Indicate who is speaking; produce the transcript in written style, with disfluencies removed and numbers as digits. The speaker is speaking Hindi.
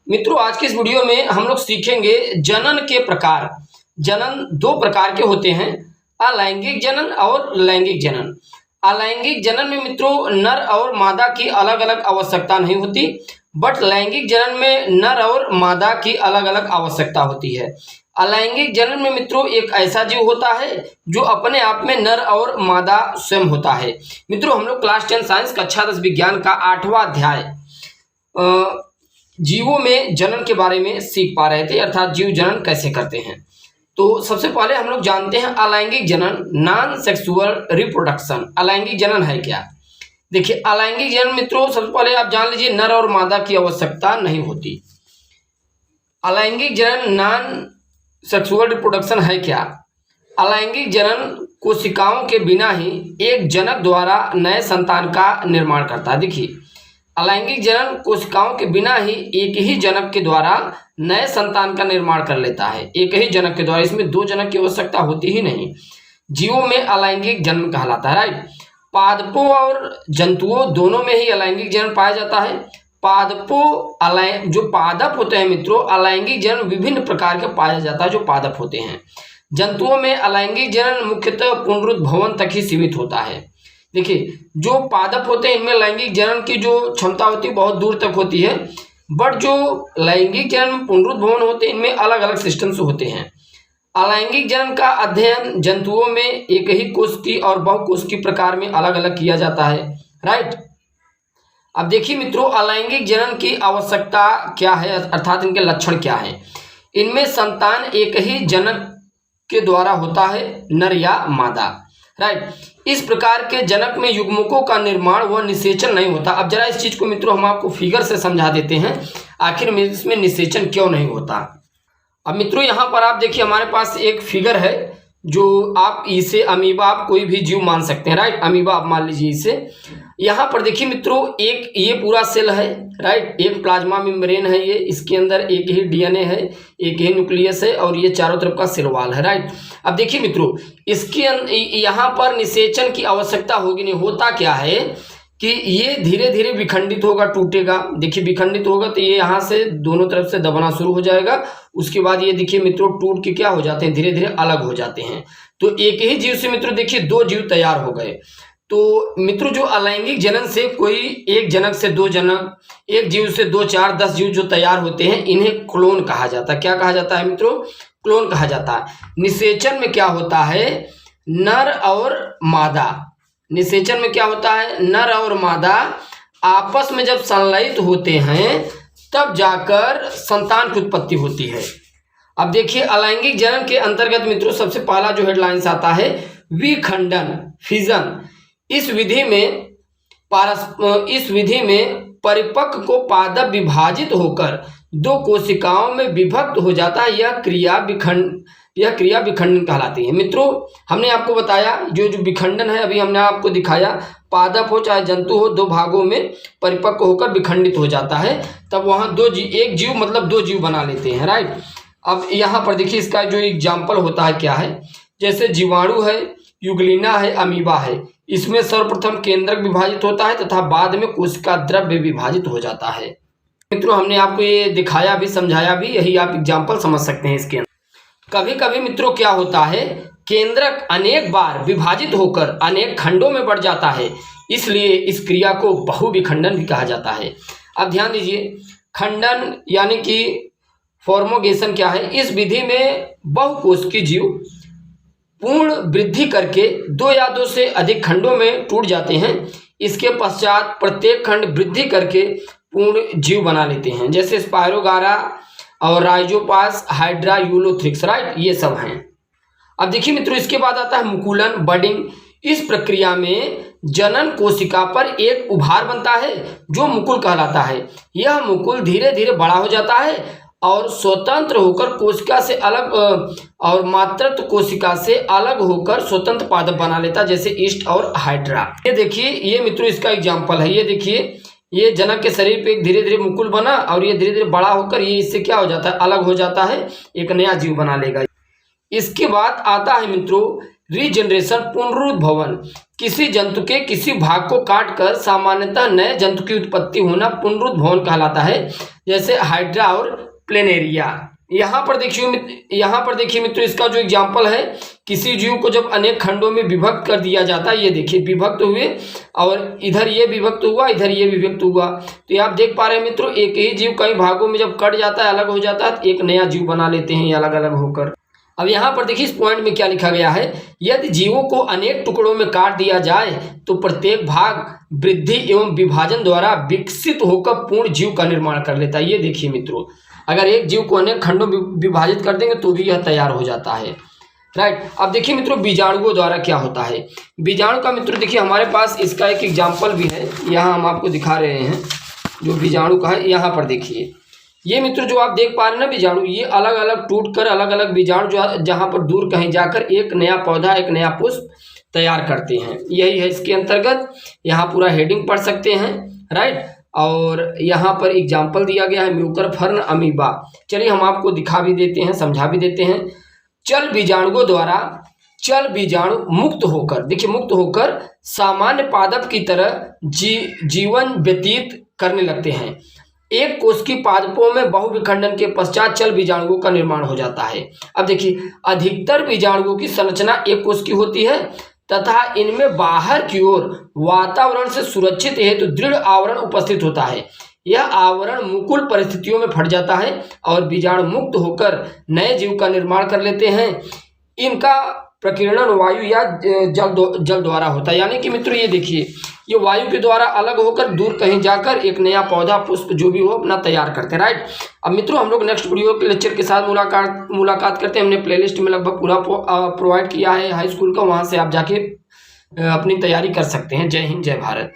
Speaker 1: मित्रों आज के इस वीडियो में हम लोग सीखेंगे जनन के प्रकार। जनन दो प्रकार के होते हैं, अलैंगिक जनन और लैंगिक जनन। अलैंगिक जनन में मित्रों नर और मादा की अलग अलग आवश्यकता नहीं होती, बट लैंगिक जनन में नर और मादा की अलग अलग आवश्यकता होती है। अलैंगिक जनन में मित्रों एक ऐसा जीव होता है जो अपने आप में नर और मादा स्वयं होता है। मित्रों हम लोग क्लास 10 साइंस कक्षा 10 विज्ञान का 8वां अध्याय जीवों में जनन के बारे में सीख पा रहे थे, अर्थात जीव जनन कैसे करते हैं। तो सबसे पहले हम लोग जानते हैं अलैंगिक जनन, नॉन सेक्सुअल रिप्रोडक्शन। अलैंगिक जनन है क्या? देखिए अलैंगिक जनन मित्रों सबसे पहले आप जान लीजिए नर और मादा की आवश्यकता नहीं होती। अलैंगिक जनन नॉन सेक्सुअल रिप्रोडक्शन है क्या? अलैंगिक जनन कोशिकाओं के बिना ही एक जनक द्वारा नए संतान का निर्माण करता है। देखिए अलैंगिक जनन कोशिकाओं के बिना ही एक ही जनक के द्वारा नए संतान का निर्माण कर लेता है। एक ही जनक के द्वारा, इसमें दो जनक की आवश्यकता होती ही नहीं। जीवों में अलैंगिक जनन कहलाता है, राइट। पादपों और जंतुओं दोनों में ही अलैंगिक जनन पाया जाता है। पादपों जो पादप होते हैं मित्रों, अलैंगिक जनन विभिन्न प्रकार के पाया जाता है जो पादप होते हैं। जंतुओं में अलैंगिक जनन मुख्यतः पुनरुद्भवन तक ही सीमित होता है। देखिए जो पादप होते हैं इनमें लैंगिक जनन की जो क्षमता होती है बहुत दूर तक होती है, बट जो लैंगिक जनन पुनरुद्भवन होते हैं इनमें अलग अलग सिस्टम्स होते हैं। अलैंगिक जनन का अध्ययन जंतुओं में एक ही कोश की और बहुकोश की प्रकार में अलग अलग किया जाता है, राइट। अब देखिए मित्रों अलैंगिक जनन की आवश्यकता क्या है, अर्थात इनके लक्षण क्या है। इनमें संतान एक ही जनक के द्वारा होता है, नर या मादा, राइट। इस प्रकार के जनक में युग्मकों का निर्माण व निषेचन नहीं होता। अब जरा इस चीज को मित्रों हम आपको फिगर से समझा देते हैं, आखिर में इसमें निषेचन क्यों नहीं होता। अब मित्रों यहाँ पर आप देखिए हमारे पास एक फिगर है जो आप इसे अमीबा आप कोई भी जीव मान सकते हैं, राइट। अमीबा आप मान लीजिए इसे। यहाँ पर देखिए मित्रों एक ये पूरा सेल है, राइट। एक प्लाज्मा मेम्ब्रेन है, ये इसके अंदर एक ही डीएनए है, एक ही न्यूक्लियस है और ये चारों तरफ का सेल वॉल है, राइट। अब देखिए मित्रों इसके यहाँ पर निषेचन की आवश्यकता होगी नहीं। होता क्या है कि ये धीरे धीरे विखंडित होगा, टूटेगा। देखिए विखंडित होगा तो ये यहाँ से दोनों तरफ से दबना शुरू हो जाएगा। उसके बाद ये देखिए मित्रों टूट के क्या हो जाते हैं, धीरे धीरे अलग हो जाते हैं। तो एक ही जीव से मित्रों देखिए दो जीव तैयार हो गए। तो मित्रों जो अलैंगिक जनन से कोई एक जनक से दो जनक, एक जीव से 2, 4, 10 जीव जो तैयार होते हैं इन्हें क्लोन कहा जाता है। क्या कहा जाता है मित्रों? क्लोन कहा जाता है। निषेचन में क्या होता है, नर और मादा, निषेचन में क्या होता है, नर और मादा आपस में जब संलयित होते हैं तब जाकर संतान की उत्पत्ति होती है। अब देखिए अलैंगिक जनन के अंतर्गत मित्रों सबसे पहला जो हेडलाइंस आता है विखंडन, फिजन। इस विधि में परिपक्व को पादप विभाजित होकर दो कोशिकाओं में विभक्त हो जाता है। यह क्रिया विखंडन कहलाती है। मित्रों हमने आपको बताया जो विखंडन है अभी हमने आपको दिखाया, पादप हो चाहे जंतु हो दो भागों में परिपक्व होकर विखंडित हो जाता है, तब वहां एक जीव मतलब दो जीव बना लेते हैं, राइट। अब यहाँ पर देखिए इसका जो एग्जाम्पल होता है क्या है, जैसे जीवाणु है, युगलिना है, अमीबा है। इसमें सर्वप्रथम केंद्रक विभाजित होता है तथा बाद में कोशिका द्रव्य विभाजित हो जाता है। मित्रों हमने आपको ये दिखाया भी समझाया भी, यही आप एग्जाम्पल समझ सकते हैं इसके अंदर। कभी कभी मित्रों क्या होता है केंद्रक अनेक बार विभाजित होकर अनेक खंडों में बढ़ जाता है, इसलिए इस क्रिया को बहुविखंडन भी कहा जाता है। अब ध्यान दीजिए खंडन यानी कि फॉर्मोगेशन क्या है। इस विधि में बहुकोश की जीव पूर्ण वृद्धि करके 2 या 2 से अधिक खंडों में टूट जाते हैं। इसके पश्चात प्रत्येक खंड वृद्धि करके पूर्ण जीव बना लेते हैं, जैसे स्पायरोगारा और राइजोपास, हाइड्रा, यूलोथ्रिक्स, राइट, ये सब हैं। अब देखिए मित्रों इसके बाद आता है मुकुलन, बडिंग। इस प्रक्रिया में जनन कोशिका पर एक उभार बनता है जो मुकुल कहलाता है। यह मुकुल धीरे धीरे बड़ा हो जाता है और स्वतंत्र होकर कोशिका से अलग और मातृत्व कोशिका से अलग होकर स्वतंत्र पादप बना लेता है, जैसे ईस्ट और हाइड्रा। ये देखिए ये मित्रों इसका एग्जाम्पल है। ये देखिए ये जनक के शरीर पे एक धीरे धीरे मुकुल बना और ये धीरे धीरे बड़ा होकर ये इससे क्या हो जाता है, अलग हो जाता है, एक नया जीव बना लेगा। इसके बाद आता है मित्रों रीजनरेशन पुनरुद्भवन, किसी जंतु के किसी भाग को काट कर सामान्यतः नए जंतु की उत्पत्ति होना पुनरुद्भवन कहलाता है, जैसे हाइड्रा और प्लेनेरिया। यहाँ पर देखिए मित्रों, इसका जो एग्जाम्पल है, किसी जीव को जब अनेक खंडों में विभक्त कर दिया जाता है, ये देखिए विभक्त हुए और इधर ये विभक्त हुआ, इधर ये विभक्त हुआ, तो ये आप देख पा रहे हैं मित्रों, एक ही जीव कई भागों में जब कट जाता है, अलग हो जाता है, तो एक नया जीव बना लेते हैं ये अलग अलग होकर। अब यहाँ पर देखिए इस पॉइंट में क्या लिखा गया है, यदि जीवों को अनेक टुकड़ों में काट दिया जाए तो प्रत्येक भाग वृद्धि एवं विभाजन द्वारा विकसित होकर पूर्ण जीव का निर्माण कर लेता है। ये देखिए मित्रों, अगर एक जीव को अनेक खंडों में विभाजित कर देंगे तो भी यह तैयार हो जाता है, राइट। अब देखिए मित्रों, बीजाणुओं द्वारा क्या होता है। बीजाणु का मित्रों देखिए हमारे पास इसका एक एग्जाम्पल भी है, यहाँ हम आपको दिखा रहे हैं जो बीजाणु का है। यहाँ पर देखिए ये मित्रों जो आप देख पा रहे हैं ना बीजाणु, ये अलग अलग टूट कर अलग अलग बीजाणु जो जहाँ पर दूर कहीं जाकर एक नया पौधा, एक नया पुष्प तैयार करते हैं। यही है इसके अंतर्गत, यहाँ पूरा हेडिंग पढ़ सकते हैं, राइट। और यहाँ पर एग्जाम्पल दिया गया है म्यूकर फर्न अमीबा। चलिए हम आपको दिखा भी देते हैं, समझा भी देते हैं। चल बीजाणुओं द्वारा चल बीजाणु मुक्त होकर, देखिए मुक्त होकर सामान्य पादप की तरह जीवन व्यतीत करने लगते हैं। एक कोश की पादपों में बहुविखंडन के पश्चात चल बीजाणुओं का निर्माण हो जाता है। अब देखिए अधिकतर बीजाणुओं की संरचना एक कोश की होती है तथा इनमें बाहर की ओर वातावरण से सुरक्षित हेतु दृढ़ आवरण उपस्थित होता है। यह आवरण मुकुल परिस्थितियों में फट जाता है और बीजाणु मुक्त होकर नए जीव का निर्माण कर लेते हैं। इनका प्रकीर्णन वायु या जल द्वारा होता है। यानी कि मित्रों ये देखिए, ये वायु के द्वारा अलग होकर दूर कहीं जाकर एक नया पौधा, पुष्प जो भी हो अपना तैयार करते हैं, राइट। अब मित्रों हम लोग नेक्स्ट वीडियो के लेक्चर के साथ मुलाकात करते हैं। हमने प्लेलिस्ट में लगभग पूरा प्रोवाइड किया है हाई स्कूल का, वहाँ से आप जाके अपनी तैयारी कर सकते हैं। जय हिंद, जय भारत।